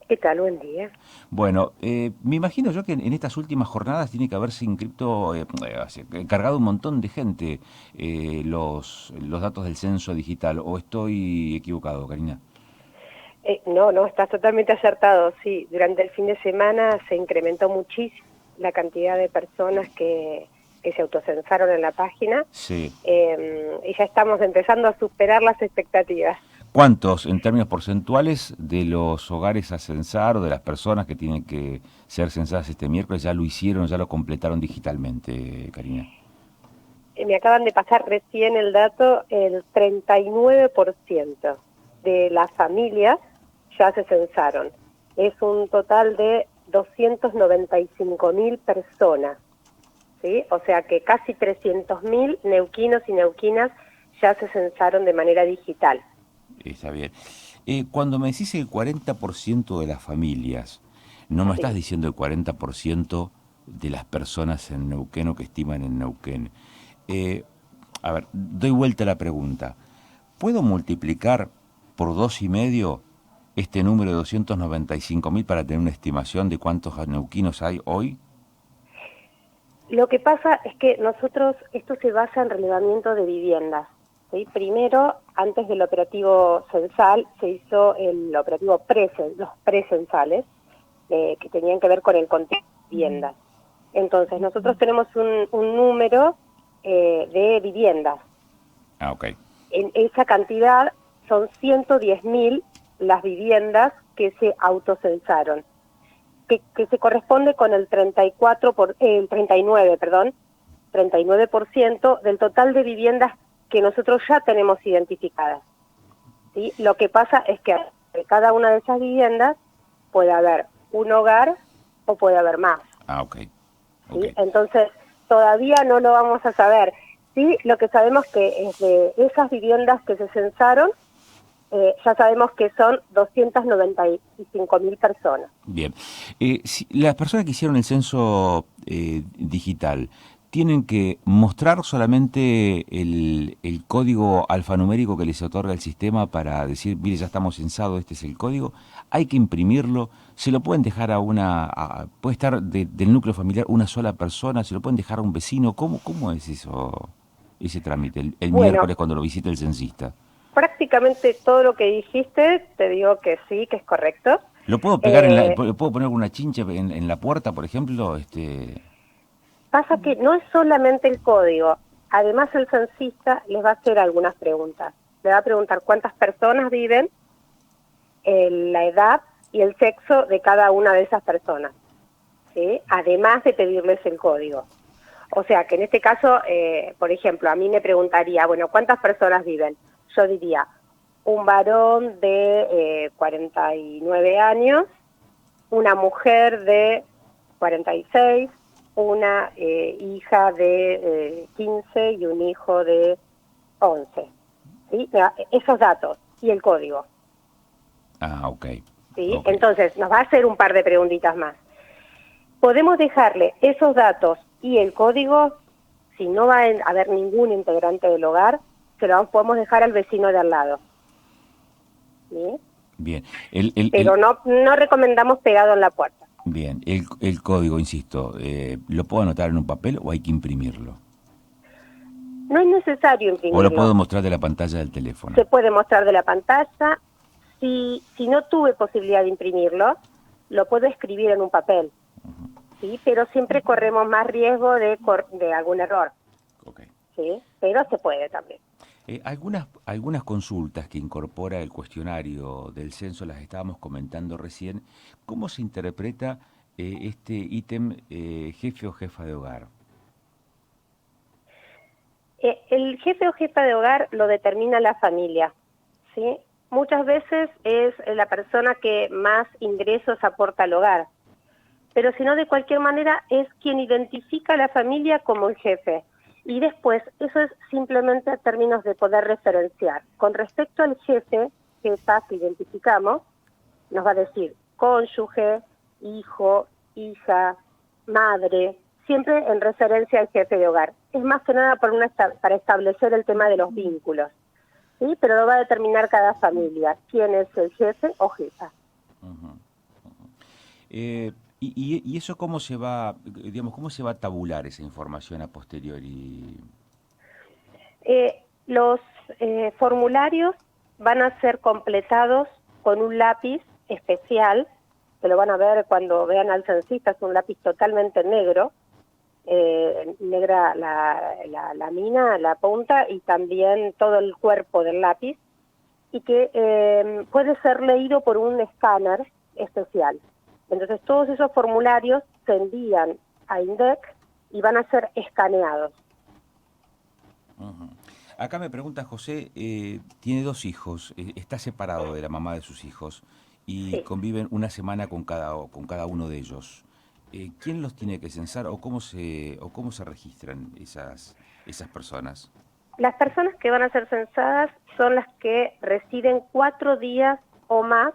¿Qué tal? Buen día. Bueno, me imagino yo que en estas últimas jornadas tiene que haberse inscrito, cargado un montón de gente los datos del censo digital, ¿o estoy equivocado, Karina? No, estás totalmente acertado. Sí, durante el fin de semana se incrementó muchísimo la cantidad de personas que se autocensaron en la página Sí. y ya estamos empezando a superar las expectativas. ¿Cuántos, en términos porcentuales, de los hogares a censar o de las personas que tienen que ser censadas este miércoles ya lo hicieron, ya lo completaron digitalmente, Karina? Me acaban de pasar recién el dato, el 39% de las familias ya se censaron. Es un total de 295.000 personas. ¿Sí? O sea que casi 300.000 neuquinos y neuquinas ya se censaron de manera digital. Está bien. Cuando me decís el 40% de las familias, no me estás Sí. diciendo el 40% de las personas en Neuquén o que estiman en Neuquén. Eh, a ver, doy vuelta a la pregunta. ¿Puedo multiplicar por 2,5 este número de 295.000 para tener una estimación de cuántos neuquinos hay hoy? Lo que pasa es que nosotros, esto se basa en relevamiento de viviendas. ¿Sí? Primero, antes del operativo censal, se hizo el operativo los precensales, que tenían que ver con el conteo de viviendas. Entonces, nosotros tenemos un número de viviendas. Ah, ok. En esa cantidad son 110.000 las viviendas que se autocensaron, que se corresponde con el 39% del total de viviendas que nosotros ya tenemos identificadas. ¿Sí? Lo que pasa es que de cada una de esas viviendas puede haber un hogar o puede haber más. Ah, ok. Ok. ¿Sí? Entonces, todavía no lo vamos a saber. Sí, lo que sabemos que es de esas viviendas que se censaron, ya sabemos que son 295.000 personas. Bien. Si las personas que hicieron el censo digital tienen que mostrar solamente el código alfanumérico que les otorga el sistema para decir, mire, ya estamos censados, este es el código. Hay que imprimirlo. Se lo pueden dejar puede estar del núcleo familiar una sola persona. Se lo pueden dejar a un vecino. ¿Cómo es eso, ese trámite el Bueno, miércoles cuando lo visite el censista? prácticamente todo lo que dijiste, te digo que sí, que es correcto. ¿Lo puedo pegar Eh, lo puedo poner una chincha en la puerta, por ejemplo? Pasa que no es solamente el código, además el censista les va a hacer algunas preguntas. Le va a preguntar cuántas personas viven, la edad y el sexo de cada una de esas personas, ¿sí? Además de pedirles el código. O sea que en este caso, por ejemplo, a mí me preguntaría, bueno, ¿cuántas personas viven? Yo diría, un varón de 49 años, una mujer de 46, una hija de 15 y un hijo de 11. ¿Sí? Esos datos y el código. Ah, ok, ¿Sí? ok. Entonces, nos va a hacer un par de preguntitas más. Podemos dejarle esos datos y el código, si no va a haber ningún integrante del hogar, se lo podemos dejar al vecino de al lado. ¿Sí? Bien. Pero no recomendamos pegado en la puerta. Bien, el código, insisto, ¿lo puedo anotar en un papel o hay que imprimirlo? No es necesario ¿O lo puedo imprimirlo. mostrar de la pantalla del teléfono? Se puede mostrar de la pantalla. Si no tuve posibilidad de imprimirlo, lo puedo escribir en un papel, ¿sí? Pero siempre corremos más riesgo de algún error, Ok. ¿sí? Pero se puede también. Algunas consultas que incorpora el cuestionario del censo las estábamos comentando recién. ¿Cómo se interpreta este ítem jefe o jefa de hogar? El jefe o jefa de hogar lo determina la familia, ¿sí? Muchas veces es la persona que más ingresos aporta al hogar, pero si no, de cualquier manera es quien identifica a la familia como el jefe. Y después, eso es simplemente a términos de poder referenciar. Con respecto al jefe, jefa que identificamos, nos va a decir cónyuge, hijo, hija, madre, siempre en referencia al jefe de hogar. Es más que nada para establecer el tema de los vínculos, ¿sí? Pero lo va a determinar cada familia, quién es el jefe o jefa. Ujú. ¿Y eso cómo se va, digamos, cómo se va a tabular esa información a posteriori? Los formularios van a ser completados con un lápiz especial, que lo van a ver cuando vean al censista, es un lápiz totalmente negro, negra la mina, la punta y también todo el cuerpo del lápiz, y que puede ser leído por un escáner especial. Entonces todos esos formularios se envían a INDEC y van a ser escaneados. Ujú. Acá me pregunta José, tiene dos hijos, está separado de la mamá de sus hijos y Sí. conviven una semana con cada uno de ellos. ¿Quién los tiene que censar o cómo se registran esas personas? Las personas que van a ser censadas son las que residen 4 días o más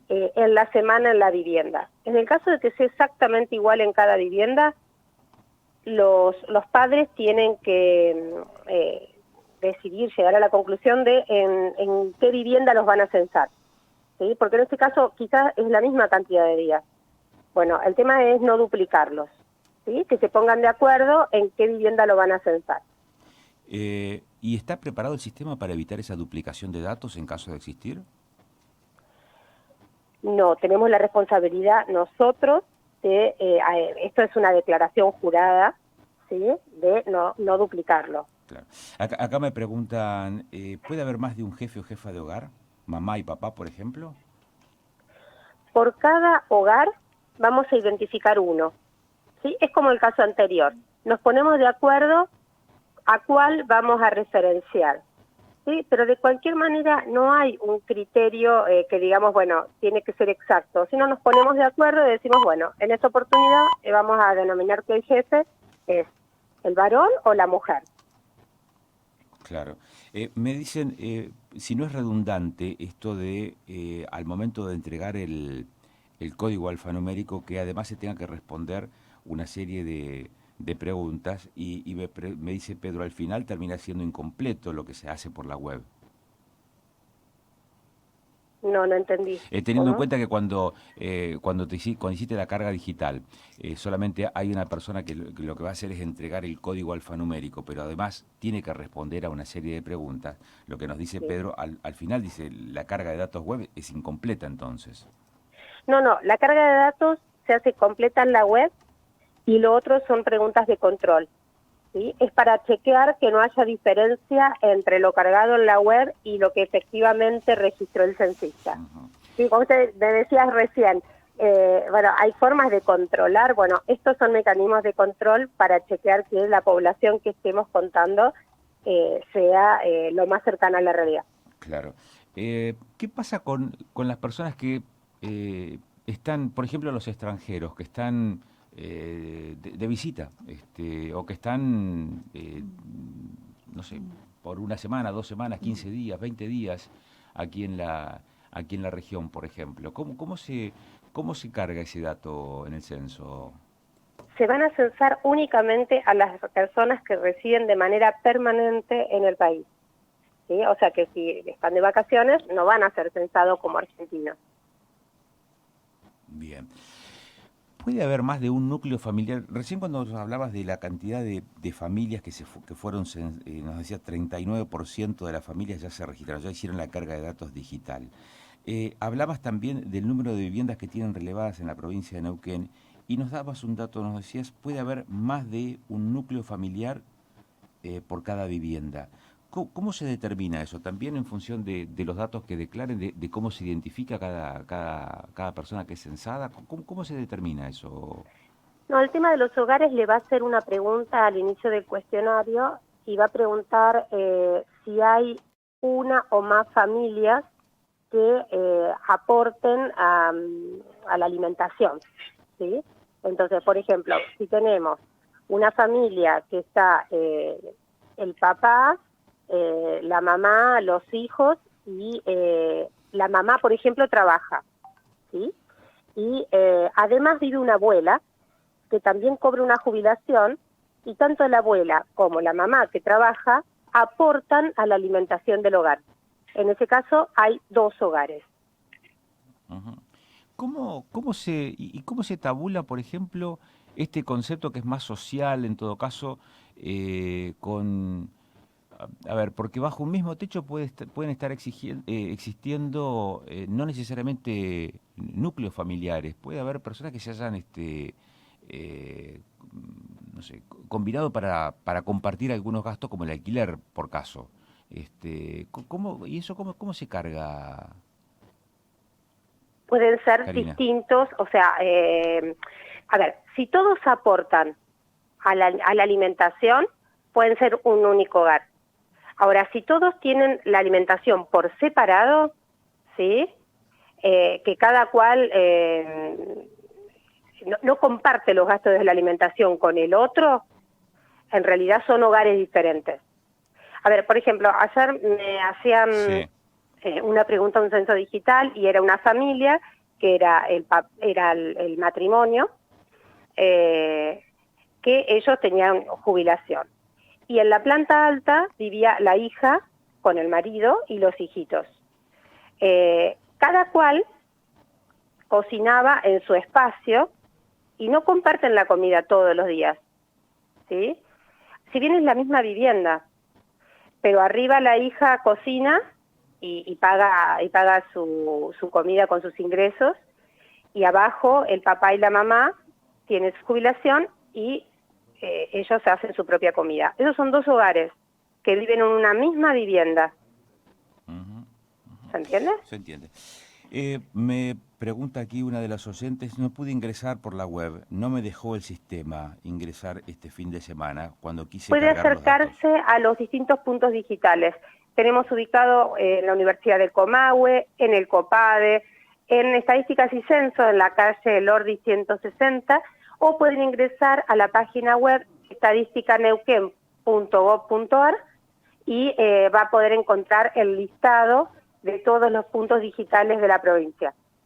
en la semana en la vivienda. En el caso de que sea exactamente igual en cada vivienda, los padres tienen que decidir, llegar a la conclusión de en qué vivienda los van a censar, ¿sí? Porque en este caso quizás es la misma cantidad de días. Bueno, el tema es no duplicarlos, ¿sí? Que se pongan de acuerdo en qué vivienda lo van a censar. ¿Y está preparado el sistema para evitar esa duplicación de datos en caso de existir? No, tenemos la responsabilidad nosotros de, esto es una declaración jurada, ¿sí? De no duplicarlo. Claro. Acá me preguntan, ¿puede haber más de un jefe o jefa de hogar? ¿Mamá y papá, por ejemplo? Por cada hogar vamos a identificar uno, ¿sí? Es como el caso anterior. Nos ponemos de acuerdo a cuál vamos a referenciar, ¿sí? Pero de cualquier manera no hay un criterio que digamos, bueno, tiene que ser exacto. Si no nos ponemos de acuerdo y decimos, bueno, en esta oportunidad vamos a denominar que el jefe es el varón o la mujer. Claro. Me dicen, si no es redundante esto de, al momento de entregar el código alfanumérico, que además se tenga que responder una serie de preguntas y me dice Pedro, al final termina siendo incompleto lo que se hace por la web. No entendí. Teniendo en ¿Cómo? cuenta que cuando hiciste la carga digital, solamente hay una persona que lo que va a hacer es entregar el código alfanumérico, pero además tiene que responder a una serie de preguntas. Lo que nos dice Sí. Pedro, al final dice, la carga de datos web es incompleta entonces. No, la carga de datos se hace completa en la web y lo otro son preguntas de control, ¿sí? Es para chequear que no haya diferencia entre lo cargado en la web y lo que efectivamente registró el censista. Ujú. Sí, como usted me decías recién, bueno, hay formas de controlar, bueno, estos son mecanismos de control para chequear que la población que estemos contando sea lo más cercana a la realidad. Claro. ¿Qué pasa con las personas que están, por ejemplo, los extranjeros, que están de visita, o que están, no sé, por una semana, 2 semanas, 15 días, 20 días aquí en la región, por ejemplo? ¿Cómo se carga ese dato en el censo? Se van a censar únicamente a las personas que residen de manera permanente en el país, ¿sí? O sea que si están de vacaciones no van a ser censados como argentinos. Bien. ¿Puede haber más de un núcleo familiar? Recién cuando nos hablabas de la cantidad de familias que fueron, nos decía 39% de las familias ya se registraron, ya hicieron la carga de datos digital. Hablabas también del número de viviendas que tienen relevadas en la provincia de Neuquén y nos dabas un dato, nos decías, puede haber más de un núcleo familiar por cada vivienda. ¿Cómo se determina eso? ¿También en función de los datos que declaren, de cómo se identifica cada persona que es censada? ¿Cómo se determina eso? No, el tema de los hogares le va a hacer una pregunta al inicio del cuestionario y va a preguntar si hay una o más familias que aporten a la alimentación, ¿sí? Entonces, por ejemplo, si tenemos una familia que está el papá, la mamá, los hijos y la mamá, por ejemplo, trabaja, ¿sí? Y además vive una abuela que también cobra una jubilación y tanto la abuela como la mamá que trabaja aportan a la alimentación del hogar. En ese caso hay 2 hogares. Ujú. cómo se tabula, por ejemplo, este concepto que es más social, en todo caso, con... A ver, porque bajo un mismo techo pueden estar existiendo no necesariamente núcleos familiares. Puede haber personas que se hayan, eh, no sé, combinado para compartir algunos gastos como el alquiler, por caso. ¿Y eso cómo se carga, Pueden ser Karina? distintos, o sea, a ver, si todos aportan a la alimentación, pueden ser un único hogar. Ahora, si todos tienen la alimentación por separado, ¿sí? Que cada cual no comparte los gastos de la alimentación con el otro, en realidad son hogares diferentes. A ver, por ejemplo, ayer me hacían Sí. una pregunta a un censo digital y era una familia que era el matrimonio, eh, que ellos tenían jubilación. Y en la planta alta vivía la hija con el marido y los hijitos. Cada cual cocinaba en su espacio y no comparten la comida todos los días, ¿sí? Si bien es la misma vivienda, pero arriba la hija cocina y paga su comida con sus ingresos, y abajo el papá y la mamá tienen su jubilación y ellos hacen su propia comida. Esos son dos hogares que viven en una misma vivienda. Ujú. ¿Se entiende? Se entiende. Me pregunta aquí una de las oyentes, no pude ingresar por la web, no me dejó el sistema ingresar este fin de semana cuando quise Puede cargar los datos. acercarse a los distintos puntos digitales. Tenemos ubicado en la Universidad del Comahue, en el COPADE, en Estadísticas y Censo, en la calle Lordi 160, o pueden ingresar a la página web estadisticaneuquén.gov.ar y va a poder encontrar el listado de todos los puntos digitales de la provincia.